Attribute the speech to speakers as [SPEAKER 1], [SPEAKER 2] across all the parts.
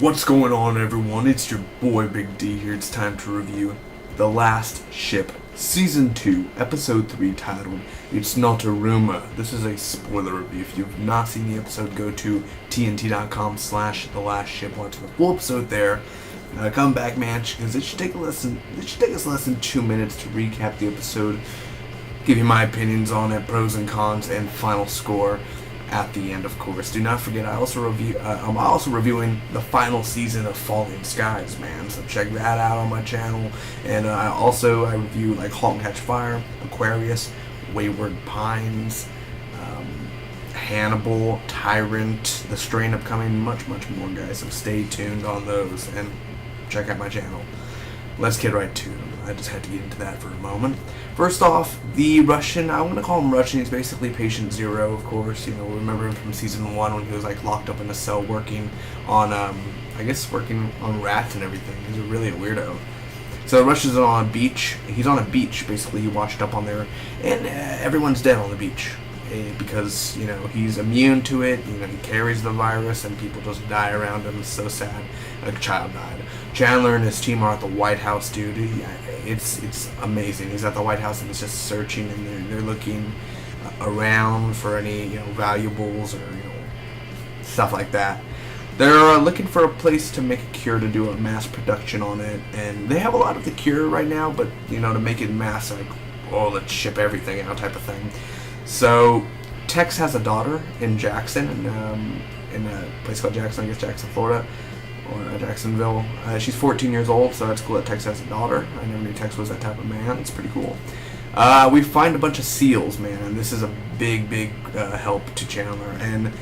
[SPEAKER 1] What's going on, everyone? It's your boy Big D here. It's time to review The Last Ship, Season 2, Episode 3, titled It's Not a Rumor. This is a spoiler review. If you've not seen the episode, go to tnt.com/The Last Ship. Watch the full episode there. Come back, man, because it should take us less than 2 minutes to recap the episode, give you my opinions on it, pros and cons, and final score at the end, of course. Do not forget, I'm also reviewing the final season of Falling Skies, man. So check that out on my channel. And I review like *Halt and Catch Fire*, Aquarius, *Wayward Pines*, Hannibal, *Tyrant*, The Strain upcoming, much more, guys. So stay tuned on those and check out my channel. Let's get right to them. I just had to get into that for a moment. First off, the Russian, I'm going to call him Russian, he's basically Patient Zero, of course. You know, remember him from Season 1 when he was like locked up in a cell working on, working on rats and everything. He's really a weirdo. So Russia's on a beach. He's on a beach, basically. He washed up on there, and everyone's dead on the beach. Because, you know, he's immune to it, you know, he carries the virus, and people just die around him. It's so sad. A child died. Chandler and his team are at the White House, dude. It's amazing. He's at the White House, and he's just searching, and they're looking around for any, you know, valuables or, you know, stuff like that. They're looking for a place to make a cure, to do a mass production on it, and they have a lot of the cure right now, but, you know, to make it mass, like, oh, let's ship everything out type of thing. So, Tex has a daughter in Jackson, in a place called Jackson, I guess Jackson, Florida, or Jacksonville. She's 14 years old, so that's cool that Tex has a daughter. I never knew Tex was that type of man. It's pretty cool. We find a bunch of seals, man, and this is a big help to Chandler. And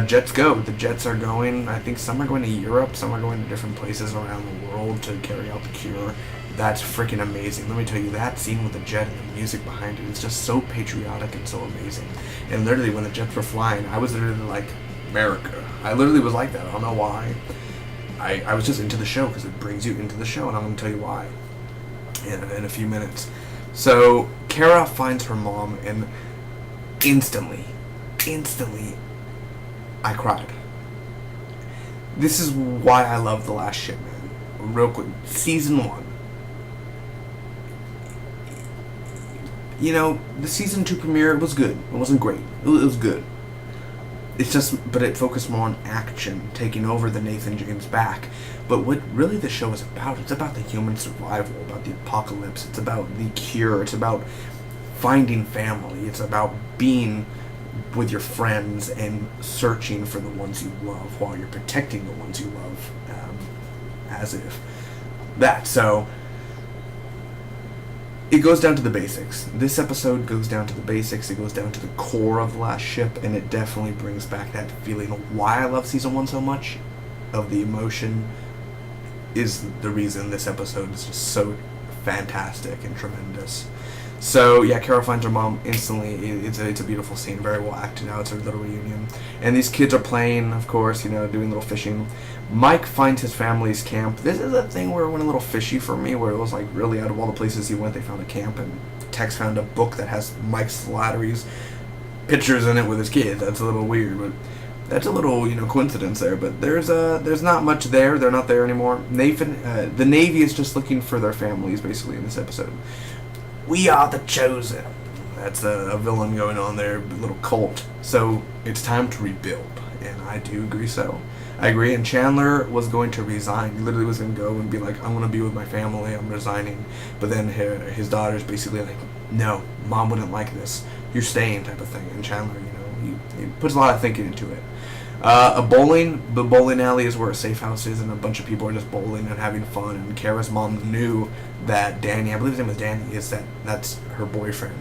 [SPEAKER 1] jets go. The jets are going, I think some are going to Europe, some are going to different places around the world to carry out the cure. That's freaking amazing. Let me tell you, that scene with the jet and the music behind it is just so patriotic and so amazing. And literally, when the jets were flying, I was literally like, America. I literally was like that. I don't know why. I was just into the show because it brings you into the show, and I'm going to tell you why in a few minutes. So, Kara finds her mom, and instantly, I cried. This is why I love The Last Ship, man. Real quick. Season 1. You know, the Season 2 premiere was good. It wasn't great. It was good. It's just, but it focused more on action, taking over the Nathan James back. But what really the show is about, it's about the human survival, about the apocalypse, it's about the cure, it's about finding family, it's about being with your friends and searching for the ones you love while you're protecting the ones you love, as if that. So, it goes down to the basics. This episode goes down to the basics. It goes down to the core of The Last Ship, and it definitely brings back that feeling of why I love Season 1 so much. Of the emotion is the reason this episode is just so fantastic and tremendous. So, yeah, Carol finds her mom instantly. It's a beautiful scene, very well acted out. It's her little reunion. And these kids are playing, of course, you know, doing little fishing. Mike finds his family's camp. This is a thing where it went a little fishy for me, where it was like, really, out of all the places he went, they found a camp, and Tex found a book that has Mike Slattery's pictures in it with his kids. That's a little weird, but that's a little, you know, coincidence there. But there's not much there. They're not there anymore. The Navy is just looking for their families, basically, in this episode. We are the chosen. That's a villain going on there, a little cult. So it's time to rebuild, and I do agree. So I agree. And Chandler was going to resign. He literally was going to go and be like, "I'm going to be with my family. I'm resigning." But then his daughter's basically like, "No, Mom wouldn't like this. You're staying," type of thing. And Chandler, you know, he puts a lot of thinking into it. The bowling alley is where a safe house is, and a bunch of people are just bowling and having fun. And Kara's mom knew that Danny, I believe his name was Danny, that's her boyfriend,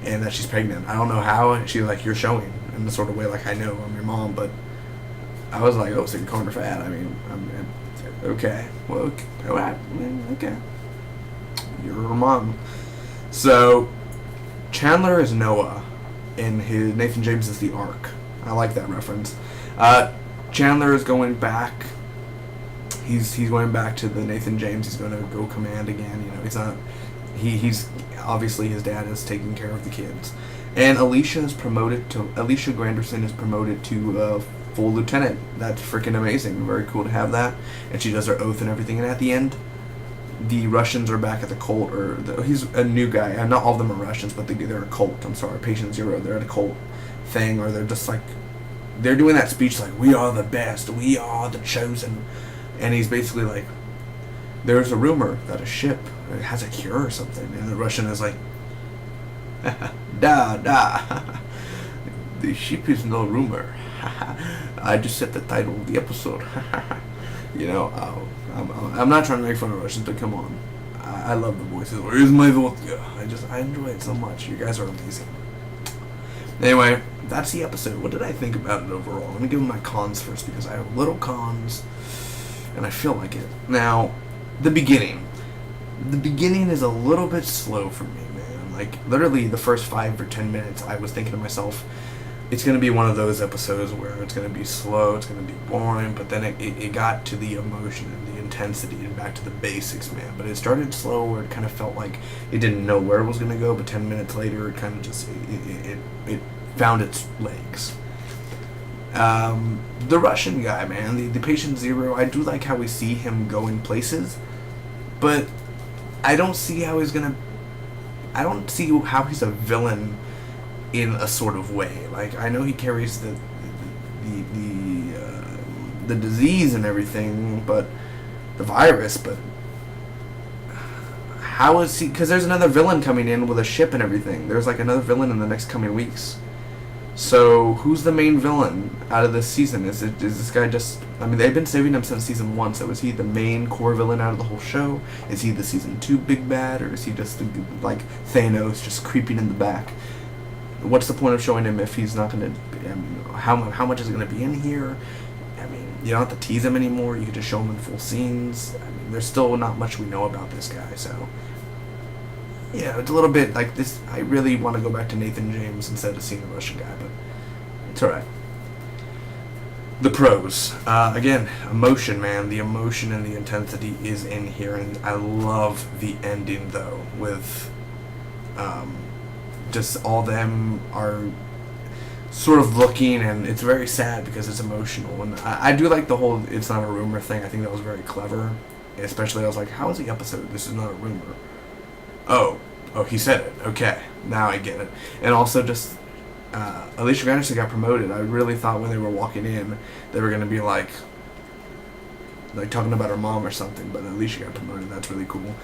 [SPEAKER 1] and that she's pregnant. I don't know how. And she's like, "You're showing," in the sort of way like, "I know, I'm your mom," but I was like, "Oh, so you're calling her fat?" I mean, okay, well, okay, you're her mom. So Chandler is Noah, and Nathan James is the Ark. I like that reference. Chandler is going back. He's going back to the Nathan James. He's going to go command again. You know, he's not. He's obviously his dad is taking care of the kids, and Alicia Granderson is promoted to full lieutenant. That's freaking amazing. Very cool to have that. And she does her oath and everything. And at the end, the Russians are back at the cult, he's a new guy. Not all of them are Russians, but they're a cult. I'm sorry, Patient Zero. They're at a cult thing, or they're just like, they're doing that speech like, we are the best, we are the chosen. And he's basically like, there's a rumor that a ship has a cure or something. And the Russian is like, da. The ship is no rumor. I just set the title of the episode. You know, I'm not trying to make fun of Russians, but come on. I love the voices. Where's my vodka? I enjoy it so much. You guys are amazing. Anyway, that's the episode. What did I think about it overall? Let me give my cons first, because I have little cons, and I feel like it. Now, the beginning. The beginning is a little bit slow for me, man. Like, literally the first 5 or 10 minutes, I was thinking to myself, it's going to be one of those episodes where it's going to be slow, it's going to be boring, but then it got to the emotion and the intensity and back to the basics, man. But it started slow where it kind of felt like it didn't know where it was going to go, but 10 minutes later it kind of just, it found its legs. The Russian guy, man, the Patient Zero, I do like how we see him go in places, but I don't see how he's going to, I don't see how he's a villain in a sort of way. Like, I know he carries the disease and everything, but the virus, but how is he? Because there's another villain coming in with a ship and everything. There's like another villain in the next coming weeks. So who's the main villain out of this season? Is this guy just? I mean, they've been saving him since season 1. So is he the main core villain out of the whole show? Is he the season 2 big bad, or is he just like Thanos, just creeping in the back? What's the point of showing him if he's not going to... I mean, how much is going to be in here? I mean, you don't have to tease him anymore. You can just show him in full scenes. I mean, there's still not much we know about this guy, so... Yeah, it's a little bit like this. I really want to go back to Nathan James instead of seeing the Russian guy, but it's alright. The pros. Again, emotion, man. The emotion and the intensity is in here, and I love the ending, though, with... just all them are sort of looking, and it's very sad because it's emotional. And I do like the whole it's not a rumor thing. I think that was very clever. Especially I was like, how is the episode? This is not a rumor. Oh, he said it. Okay, now I get it. And also just Alicia Anderson got promoted. I really thought when they were walking in they were going to be like talking about her mom or something, but Alicia got promoted. That's really cool.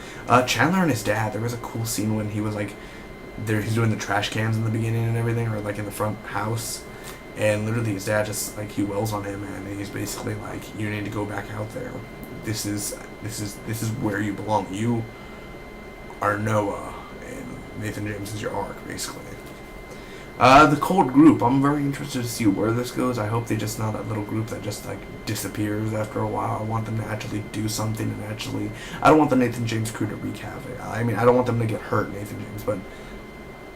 [SPEAKER 1] Chandler and his dad, there was a cool scene when he was like, he's doing the trash cans in the beginning and everything, or like in the front house, and literally his dad just like, he wails on him, and he's basically like, you need to go back out there. This is where you belong. You are Noah, and Nathan James is your arc, basically. The cult group, I'm very interested to see where this goes. I hope they just not a little group that just like disappears after a while. I want them to actually do something, and actually, I don't want the Nathan James crew to wreak havoc. I mean, I don't want them to get hurt, Nathan James, but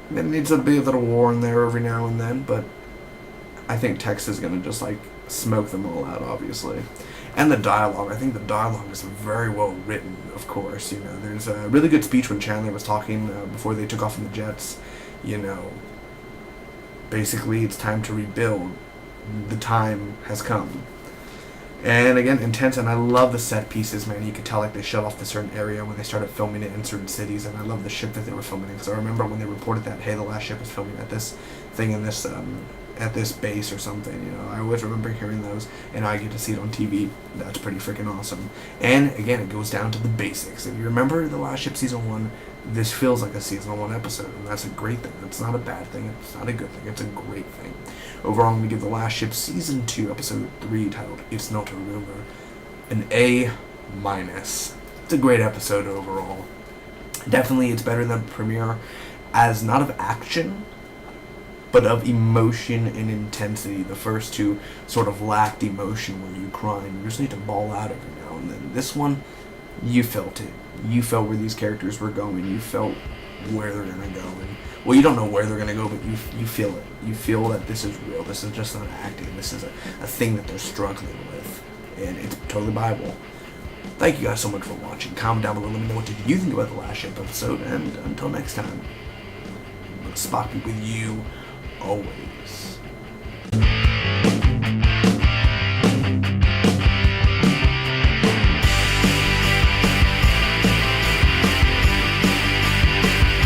[SPEAKER 1] there needs to be a little war in there every now and then, but I think Tex is going to just, like, smoke them all out, obviously. And the dialogue. I think the dialogue is very well written, of course. You know, there's a really good speech when Chandler was talking before they took off in the jets. You know, basically, it's time to rebuild. The time has come. And again, intense, and I love the set pieces, man. You could tell like they shut off the certain area when they started filming it in certain cities, and I love the ship that they were filming in, because I remember when they reported that, hey, the last ship is filming at this thing in this at this base or something. You know, I always remember hearing those, and I get to see it on TV. That's pretty freaking awesome. And again, it goes down to the basics. If you remember the last ship season 1, this feels like a season 1 episode, and that's a great thing. It's not a bad thing. It's not a good thing. It's a great thing. Overall, I'm going to give The Last Ship Season 2, Episode 3, titled It's Not a Rumor, an A-. It's a great episode overall. Definitely, it's better than the premiere, as not of action, but of emotion and intensity. The first two sort of lacked emotion where you cry and you just need to bawl out every now and then. This one, you felt it. You felt where these characters were going. You felt where they're going to go. And, well, you don't know where they're going to go, but you feel it. You feel that this is real. This is just not acting. This is a thing that they're struggling with. And it's totally viable. Thank you guys so much for watching. Comment down below. Let me know what did you think about the last ship episode. And until next time, Spock be with you always.